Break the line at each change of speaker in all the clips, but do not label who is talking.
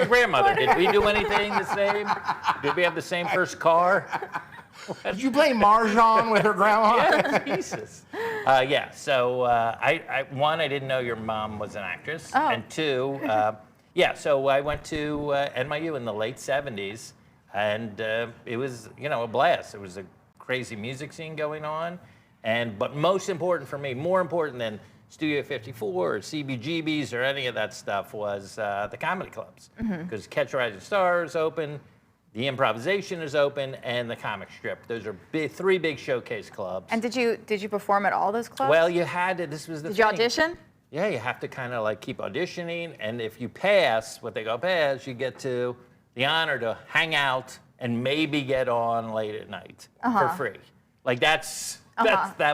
grandmother, did we do anything the same? Did we have the same first car?
Did you play Mahjong with her grandma?
Yeah, Jesus. Yeah, so one, I didn't know your mom was an actress.
Oh.
And two, so I went to NYU in the late 70s, and it was, a blast. It was a crazy music scene going on. But most important for me, more important than Studio 54 or CBGBs or any of that stuff, was the comedy clubs. Because Catch a Rising Star is open, the Improvisation is open, and the Comic Strip. Those are three big showcase clubs.
And did you perform at all those clubs?
Well, you had to. This was the
Did
thing.
you audition?
Yeah, you have to kind of like keep auditioning, and if you pass what they call pass, you get to the honor to hang out and maybe get on late at night for free. Like that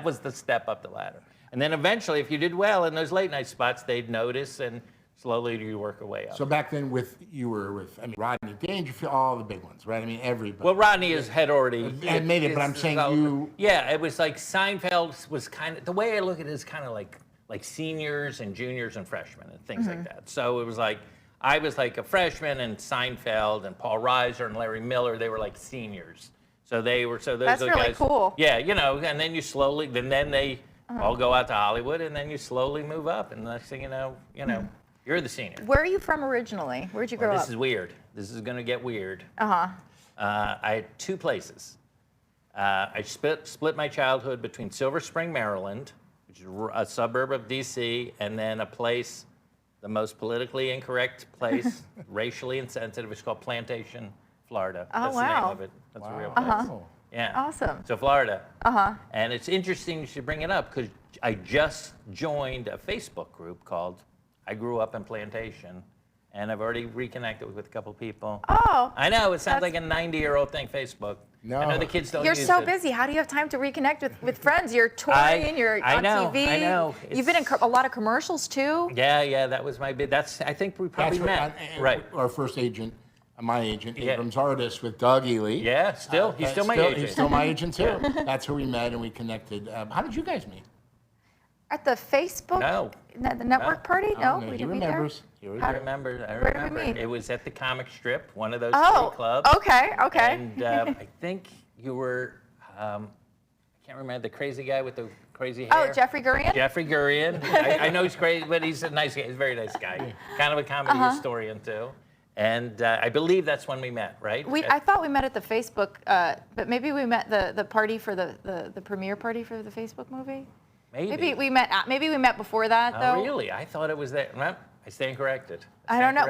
was the step up the ladder. And then eventually, if you did well in those late night spots, they'd notice, and slowly you work your way up.
So back then, you were with Rodney Dangerfield, all the big ones, right? I mean, everybody.
Well, Rodney had already
had made it, but I'm saying you.
Yeah, it was like Seinfeld was kind of, the way I look at it is kind of like seniors and juniors and freshmen and things like that. So it was like, I was like a freshman, and Seinfeld and Paul Reiser and Larry Miller, they were like seniors. So those
That's
are
really
guys.
cool.
Yeah, and then you slowly, then they all go out to Hollywood, and then you slowly move up, and the next thing you know, you're the senior.
Where are you from originally? Where'd you grow up?
This is weird. This is gonna get weird. I had two places. I split my childhood between Silver Spring, Maryland, which is a suburb of DC, and then a place, the most politically incorrect place, racially insensitive, it's called Plantation, Florida.
Oh,
That's
wow.
the name of it. That's a real place. Yeah.
Awesome.
So Florida. And it's interesting you should bring it up, because I just joined a Facebook group called I Grew Up in Plantation, and I've already reconnected with a couple people.
Oh.
I know, it sounds like a 90-year-old thing, Facebook.
No.
I know the kids don't
You're
use
so
it.
busy. How do you have time to reconnect with friends? You're touring, you're on TV.
I know.
You've been in a lot of commercials too.
Yeah, that was my big, I think we probably met. Right.
Our first agent, my agent, Abrams Artist, with Doug Ely.
Yeah, he's still my agent.
He's still my agent too. That's who we met and we connected. How did you guys meet?
At the Facebook?
No.
The network party? No, we
he
didn't meet there.
remembers.
I remember.
Where did we meet?
It was at the Comic Strip, one of those three clubs.
Okay.
And I think you were, I can't remember, the crazy guy with the crazy hair.
Oh, Jeffrey Gurian?
Jeffrey Gurian. I know he's crazy, but he's a nice guy. He's a very nice guy. Kind of a comedy historian, too. And I believe that's when we met, right?
I thought we met at the Facebook, but maybe we met the party for the premiere party for the Facebook movie. Maybe we met before that, though.
Oh, really? I thought it was that. Well, I stand corrected.
I don't know.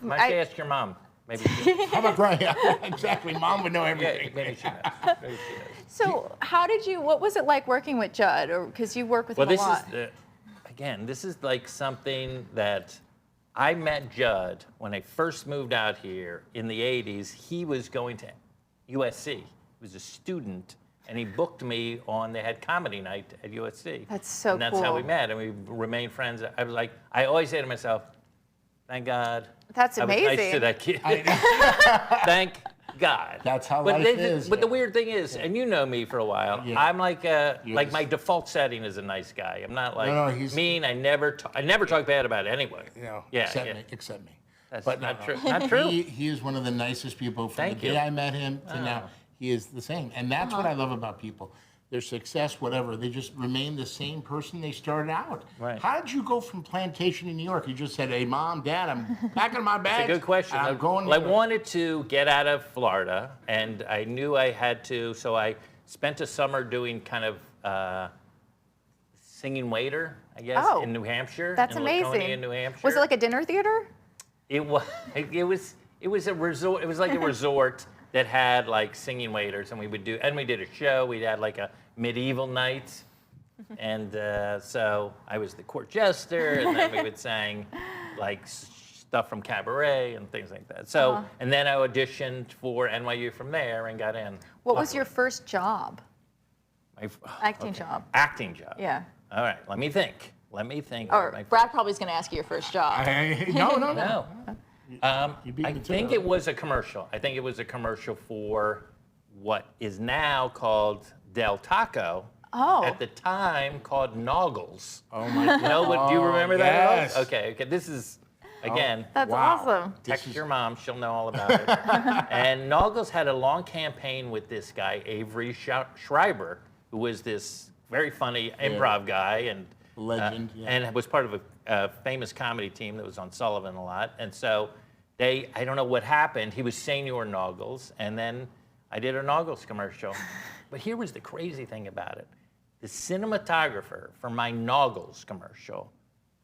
Might ask your mom. Maybe.
How about Brian? Yeah, exactly. Mom would know everything.
Yeah, maybe she knows.
So what was it like working with Judd? Or because you work with him a lot.
This is like something that I met Judd when I first moved out here in the 80s. He was going to USC. He was a student, and he booked me they had comedy night at USC.
That's so cool.
And that's how we met, and we remained friends. I always say to myself, thank God.
That's amazing.
I was nice to that kid. Thank God.
That's how life is.
But the weird thing is, and you know me for a while, I'm like my default setting is a nice guy. I'm not like mean. I never talk bad about anyone.
Except me.
That's not true. Not true.
He is one of the nicest people from the day I met him to now. He is the same. And that's what I love about people. Their success, whatever, they just remain the same person they started out.
Right.
How did you go from Plantation in New York? You just said, hey, Mom, Dad, I'm packing my bags.
It's a good question.
I'm going
I wanted to get out of Florida, and I knew I had to, so I spent a summer doing kind of singing waiter, I guess, in New Hampshire.
That's
amazing.
amazing.
In New Hampshire.
Was it like a dinner theater?
It was a resort. It was like a resort that had like singing waiters, and we did a show. We had like a medieval night, and so I was the court jester, and then we would sing like stuff from cabaret and things like that. So, and then I auditioned for NYU from there and got in.
What was your first job? Acting job.
Acting job.
Yeah.
All right, let me think.
Or Brad probably's going to ask you your first job.
No. I think it was a commercial. I think it was a commercial for what is now called Del Taco.
Oh.
At the time called Noggles.
Oh my God.
Do you remember that?
Yes.
Okay. This is Again,
That's awesome.
text your mom, she'll know all about it. And Noggles had a long campaign with this guy, Avery Schreiber, who was this very funny improv guy and
legend,
and was part of a famous comedy team that was on Sullivan a lot. And so I don't know what happened. He was Senior Noggles, and then I did a Noggles commercial. But here was the crazy thing about it. The cinematographer for my Noggles commercial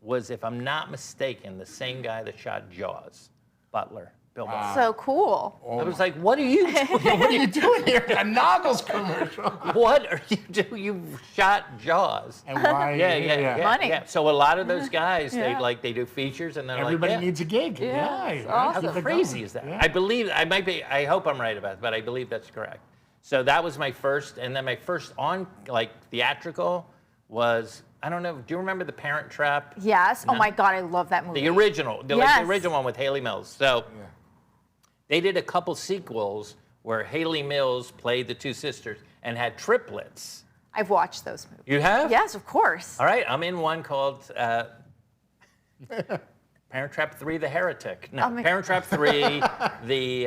was, if I'm not mistaken, the same guy that shot Jaws, Butler, Bill Butler.
So cool.
I was like, what are you doing?
What are you doing here? A Noggles commercial.
What are you doing? You shot Jaws.
And why?
Yeah.
Money.
Yeah. So a lot of those guys,
Yeah.
they do features, and then
Everybody needs a gig.
it's
Yeah.
awesome.
How crazy is that?
Yeah.
I believe, I hope I'm right about it, but I believe that's correct. So that was my first, and then my first theatrical was, I don't know, do you remember The Parent Trap?
Yes. Oh my God, I love that movie.
The original, the original one with Haley Mills. So they did a couple sequels where Haley Mills played the two sisters and had triplets.
I've watched those movies.
You have?
Yes, of course.
All right, I'm in one called Parent Trap 3, The Heretic. No, Parent Trap 3, The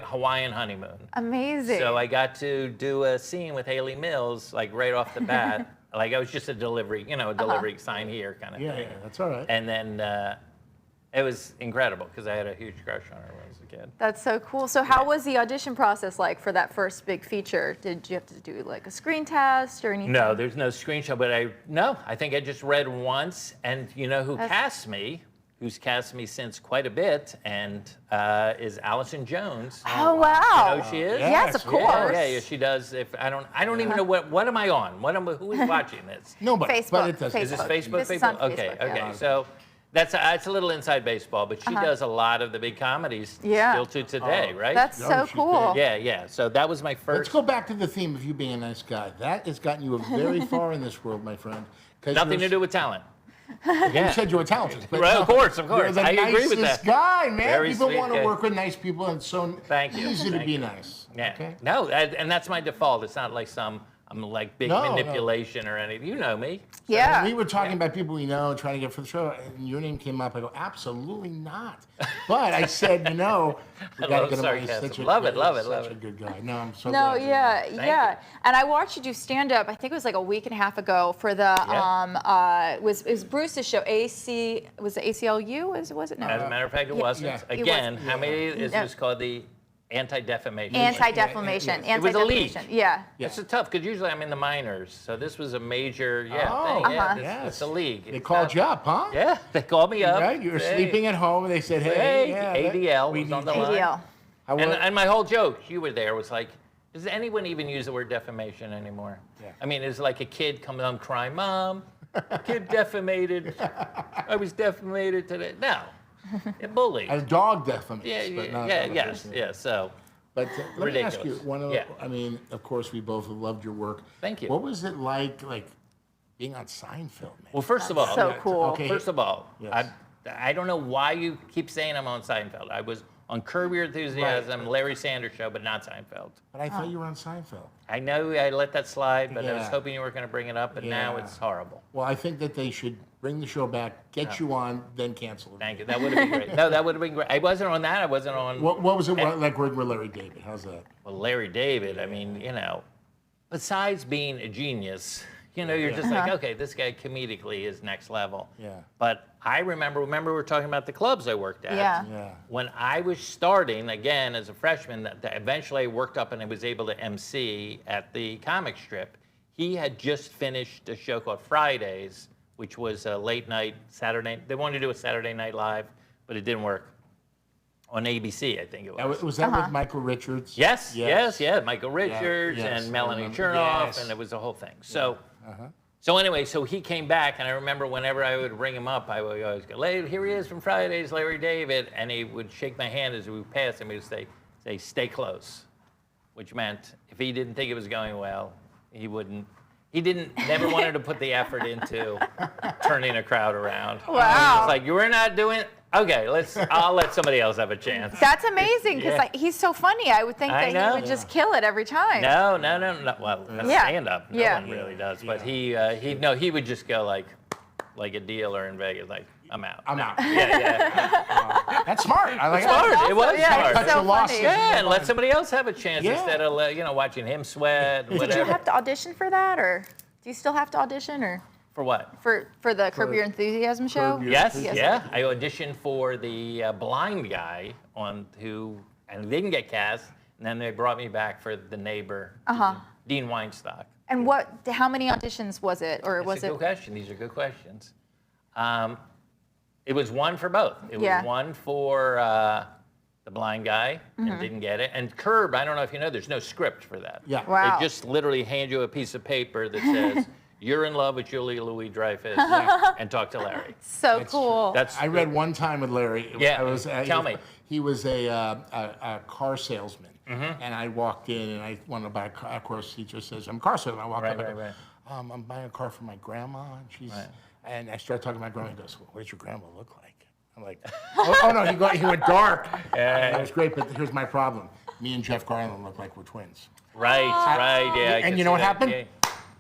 Hawaiian Honeymoon.
Amazing.
So I got to do a scene with Haley Mills, like right off the bat. Like I was just a delivery, delivery sign here kind of thing.
Yeah, that's all right.
And then it was incredible because I had a huge crush on her when I was a kid.
That's so cool. So how was the audition process like for that first big feature? Did you have to do like a screen test or anything?
No, there's no screenshot, but I think I just read once, and you know who cast me? Who's cast me since quite a bit, and is Allison Jones.
Oh wow!
You know who she is?
Yes, of course.
Yeah, she does. If I don't even know what am I on? Who is watching this?
Nobody.
Facebook.
But it doesn't.
Is this Facebook?
This is
people?
on
Okay,
Facebook,
okay.
yeah.
So that's it's a little inside baseball, but she does a lot of the big comedies still to today, right?
That's so
she
cool.
yeah. So that was my first.
Let's go back to the theme of you being a nice guy. That has gotten you very far in this world, my friend.
Nothing to do with talent.
You said you were talented. But
Right, of course.
You're the
I agree with
nicest
that.
guy, man.
Very
People
sweet
want to
guy.
work with nice people, and so
Thank you.
easy to
Thank
be
you.
nice.
Yeah.
Okay?
No, and that's my default. It's not like I'm like big
No, no.
manipulation or anything. You know me.
Yeah.
We were talking about people we know trying to get for the show, and your name came up. I go, absolutely not. But I said, we got to
love
get him.
sarcasm.
Such a,
Love it, love it,
such
love
a
it.
good guy. No, I'm so
No,
glad.
yeah. And I watched you do stand up. I think it was like a week and a half ago for the it was Bruce's show. Was it ACLU? Was it no?
As a matter of fact, it wasn't.
yeah.
It
Again,
wasn't.
how many is
No.
this called? The anti-defamation.
Anti-defamation.
It
was a league.
Anti-defamation. Yeah.
It's tough because usually I'm in the minors, so this was a major thing.
Oh,
Yeah,
yes.
it's a league.
They
It's
called
tough.
you up, huh?
Yeah, they called me up.
Right? You were
Hey,
sleeping at home, and they said, hey,
ADL
we
was on
need
the
you.
line.
ADL.
And my whole joke, you were there, was like, does anyone even use the word defamation anymore?
Yeah.
I mean, it's like a kid coming home crying, Mom, kid defamated. I was defamated today. No, it bullied.
A dog defamation. but not other
Yes. So
But let me ask you,
Ridiculous.
I mean, of course, we both have loved your work.
Thank you.
What was it like being on Seinfeld, man?
well, first of all,
So cool.
Okay.
First of all,
Yes.
I don't know why you keep saying I'm on Seinfeld. I was on Curb Your Enthusiasm, Larry Sanders Show, but not Seinfeld.
But I thought you were on Seinfeld.
I know I let that slide, but I was
Yeah.
hoping you were going to bring it up, but now
Yeah.
it's horrible.
Well, I think that they should bring the show back, get you on, then cancel it.
Thank you. That would have been great. No, that would have been great. I wasn't on that. I wasn't on.
What was it like working with Larry David? How's that?
Well, Larry David, I mean, besides being a genius, you're just like, okay, this guy comedically is next level.
Yeah.
But I remember we were talking about the clubs I worked at.
Yeah.
Yeah.
When I was starting, again, as a freshman, that eventually I worked up and I was able to MC at the comic strip. He had just finished a show called Fridays, which was a late night Saturday. They wanted to do a Saturday Night Live, but it didn't work. On ABC, I think it was.
Was that with Michael Richards?
Yes. Michael Richards
yes,
and
I
Melanie
remember.
Chernoff,
Yes.
and it was a whole thing. So, so anyway, so he came back, and I remember whenever I would ring him up, I would always go, here he is from Fridays, Larry David, and he would shake my hand as we would pass him. He would say, stay close, which meant if he didn't think it was going well, he wouldn't. He never wanted to put the effort into turning a crowd around.
Wow.
It's like, you were not doing it? Okay, I'll let somebody else have a chance.
That's amazing because
Yeah.
he's so funny. I would think
I
that
know.
he would just kill it every time.
No. Well, that's
Yeah.
stand up. No
Yeah.
one really does. But he would just go like a dealer in Vegas, like, I'm out.
I'm out.
Yeah.
That's smart. I like
Smart.
that.
It was
Yeah,
smart.
it's so funny.
Yeah, and let somebody else have a chance
Yeah.
instead of watching him sweat.
Did
Whatever.
you have to audition for that, or do you still have to audition, or
For what?
for the Curb Your Enthusiasm show?
Curb Your-
Yes,
Yes.
yeah. I auditioned for the blind guy and didn't get cast. And then they brought me back for the neighbor, Dean Weinstock.
And how many auditions was it, or was
That's a
it?
good question. These are good questions. It was one for both. It was one for the blind guy and didn't get it. And Curb, I don't know if you know, there's no script for that.
Yeah.
Wow.
They just literally hand you a piece of paper that says, you're in love with Julia Louis-Dreyfus and talk to Larry.
So cool.
I read one time with Larry.
Yeah, tell me.
He was a car salesman, and I walked in and I wanted to buy a car. Of course, he just says, "I'm a car salesman." I walk up, and
Right.
I'm buying a car for my grandma, and and I started talking to my grandma. He goes, well, "What does your grandma look like?" I'm like, "Oh no, he went dark." It was great, but here's my problem. Me and Jeff Garland look like we're twins.
Right, yeah. I
And
can
you know
see
what
that.
happened?
Yeah.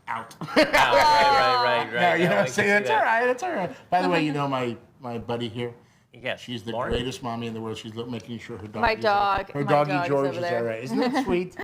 Out.
Right.
No, you
No,
know,
I
say
can
it's
see
all
that.
right. It's all right. By the way, you know my buddy here.
Yes,
She's the
Lauren?
greatest mommy in the world. She's making sure her dog.
My dog-
Her
my
doggy
dog's
George
over
is
there.
all right. Isn't that sweet?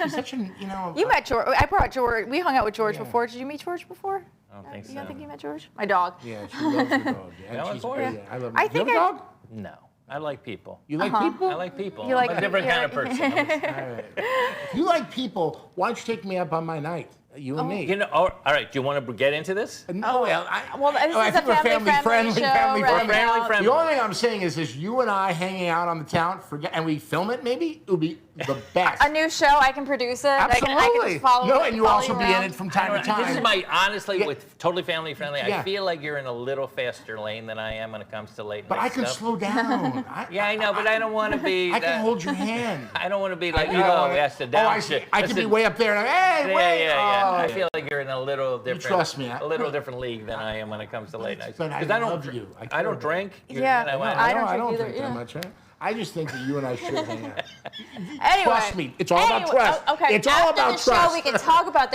She's such an
You met George. I brought George. We hung out with George before. Did you meet George before?
I don't think
You
so.
don't think you met George? My dog.
Yeah, she loves her dog. Yeah,
No,
she's
it's all
great.
right.
Yeah, I love
I
her. You
think
have a
I-
dog?
No, I like people.
You like people?
I like people.
You like-
I'm a different
you
kind of
like-
person.
All right. If you like people, why don't you take me up on my night? You and me.
All right, do you want to get into this?
No, well,
This
I
is
think
a
we're
family-friendly show
family
right
friendly.
now.
Friendly.
The only thing I'm saying is you and I hanging out on the town, and we film it maybe, it would be the best.
A new show. I can produce it.
Absolutely.
I can just follow.
No, and you
follow
also be in
around.
it from time to time.
This is my, honestly,
Yeah.
with totally family friendly,
Yeah.
I feel like you're in a little faster lane than I am when it comes to late
But
night
I can
stuff.
slow down.
Yeah, I know, but I don't want to be.
I
that-
can hold your hand.
I don't want to be like,
You don't wanna-
that's the
Oh,
down
I see.
shit.
I
That's
can be
the-
way up there. And, hey,
Yeah,
wait.
yeah.
Oh,
I feel like you're in a little different.
trust me,
A little different league than I am when it comes to late nights.
But I
don't.
love you. I
I
care
don't
about
drink.
Yeah.
You know,
I don't
I
drink
don't
either,
drink
yeah.
that much. Huh? I just think that you and I should hang out.
Anyway.
Trust me. It's all about trust.
Okay.
It's all
After
about
the show,
trust.
we can talk about this.